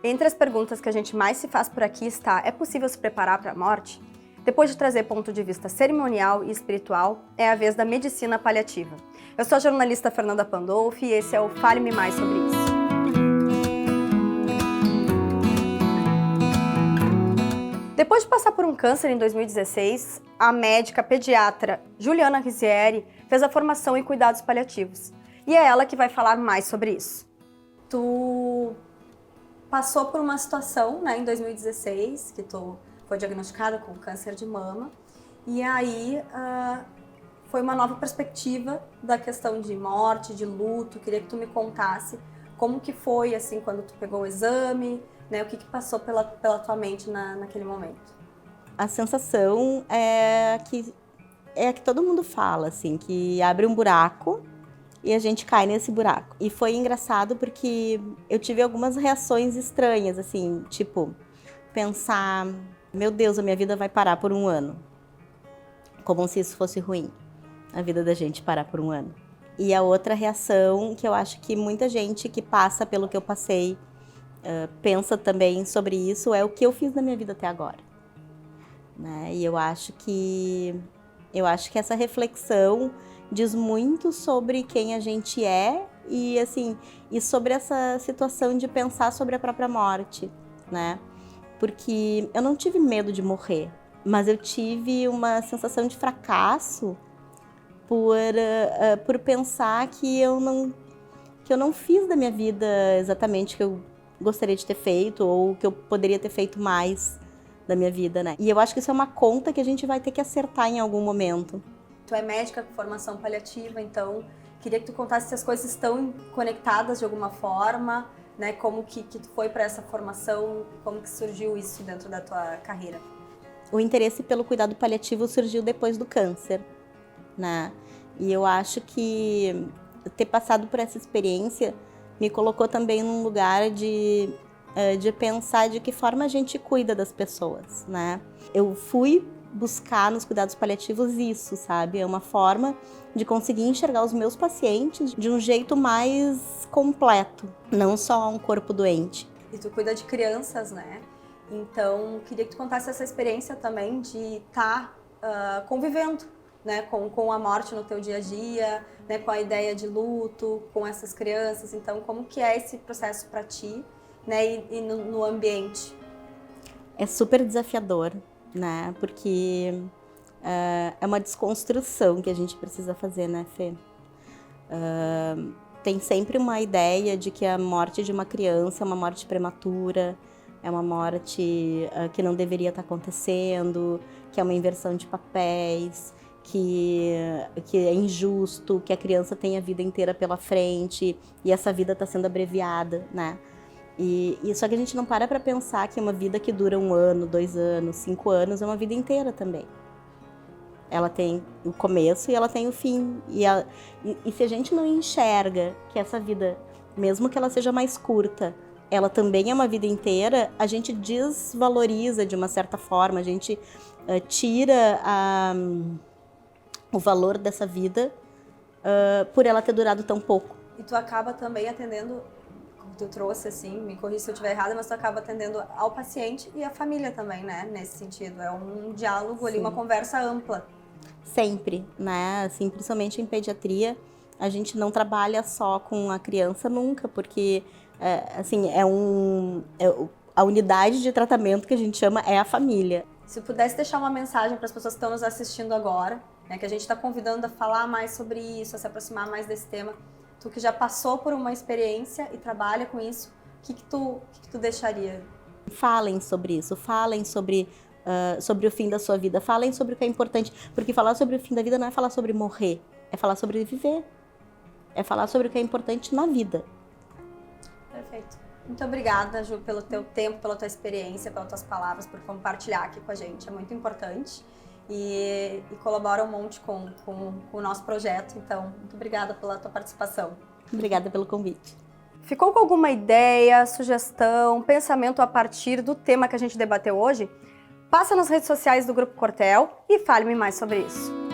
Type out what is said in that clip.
Entre as perguntas que a gente mais se faz por aqui está: é possível se preparar para a morte? Depois de trazer ponto de vista cerimonial e espiritual, é a vez da medicina paliativa. Eu sou a jornalista Fernanda Pandolfi e esse é o Fale-me Mais sobre isso. Depois de passar por um câncer em 2016, a médica pediatra Juliana Rizieri fez a formação em cuidados paliativos. E é ela que vai falar mais sobre isso. Tu passou por uma situação, né, em 2016, que tu foi diagnosticada com câncer de mama, e aí foi uma nova perspectiva da questão de morte, de luto. Queria que tu me contasse como que foi, assim, quando tu pegou o exame, né, o que passou pela tua mente naquele momento. A sensação é a que todo mundo fala, assim, que abre um buraco e a gente cai nesse buraco. E foi engraçado porque eu tive algumas reações estranhas, assim, tipo, pensar, meu Deus, a minha vida vai parar por um ano. Como se isso fosse ruim, a vida da gente parar por um ano. E a outra reação, que eu acho que muita gente que passa pelo que eu passei pensa também sobre isso, é o que eu fiz na minha vida até agora. Né? E eu acho que essa reflexão diz muito sobre quem a gente é e, assim, e sobre essa situação de pensar sobre a própria morte, né? Porque eu não tive medo de morrer, mas eu tive uma sensação de fracasso por pensar que eu não fiz da minha vida exatamente o que eu gostaria de ter feito ou que eu poderia ter feito mais da minha vida, né? E eu acho que isso é uma conta que a gente vai ter que acertar em algum momento. Tu é médica com formação paliativa, então queria que tu contasse se as coisas estão conectadas de alguma forma, né? Como que tu foi para essa formação, como que surgiu isso dentro da tua carreira? O interesse pelo cuidado paliativo surgiu depois do câncer, né? E eu acho que ter passado por essa experiência me colocou também num lugar de pensar de que forma a gente cuida das pessoas, né? Eu fui buscar nos cuidados paliativos isso, sabe? É uma forma de conseguir enxergar os meus pacientes de um jeito mais completo, não só um corpo doente. E tu cuida de crianças, né? Então, queria que tu contasse essa experiência também de estar convivendo, né, com a morte no teu dia a dia, né, com a ideia de luto, com essas crianças. Então, como que é esse processo para ti, né, e no ambiente? É super desafiador, né, porque é uma desconstrução que a gente precisa fazer, né, Fê? Tem sempre uma ideia de que a morte de uma criança é uma morte prematura, é uma morte que não deveria estar acontecendo, que é uma inversão de papéis, que é injusto, que a criança tem a vida inteira pela frente e essa vida está sendo abreviada, né? E só que a gente não para pensar que uma vida que dura 1 ano, 2 anos, 5 anos é uma vida inteira também. Ela tem o começo e ela tem o fim. E se a gente não enxerga que essa vida, mesmo que ela seja mais curta, ela também é uma vida inteira, a gente desvaloriza de uma certa forma, a gente tira o valor dessa vida por ela ter durado tão pouco. E tu acaba também atendendo, como tu trouxe, assim, me corrija se eu estiver errada, mas tu acaba atendendo ao paciente e à família também, né, nesse sentido. É um diálogo ali, uma conversa ampla. Sempre, né, assim, principalmente em pediatria, a gente não trabalha só com a criança nunca, porque, assim, a unidade de tratamento que a gente chama é a família. Se eu pudesse deixar uma mensagem para as pessoas que estão nos assistindo agora, né, que a gente está convidando a falar mais sobre isso, a se aproximar mais desse tema, tu que já passou por uma experiência e trabalha com isso, o que tu deixaria? Falem sobre isso, falem sobre o fim da sua vida, falem sobre o que é importante, porque falar sobre o fim da vida não é falar sobre morrer, é falar sobre viver, é falar sobre o que é importante na vida. Perfeito. Muito obrigada, Ju, pelo teu tempo, pela tua experiência, pelas tuas palavras, por compartilhar aqui com a gente. É muito importante e colabora um monte com o nosso projeto. Então, muito obrigada pela tua participação. Obrigada pelo convite. Ficou com alguma ideia, sugestão, pensamento a partir do tema que a gente debateu hoje? Passa nas redes sociais do Grupo Cortel e fale-me mais sobre isso.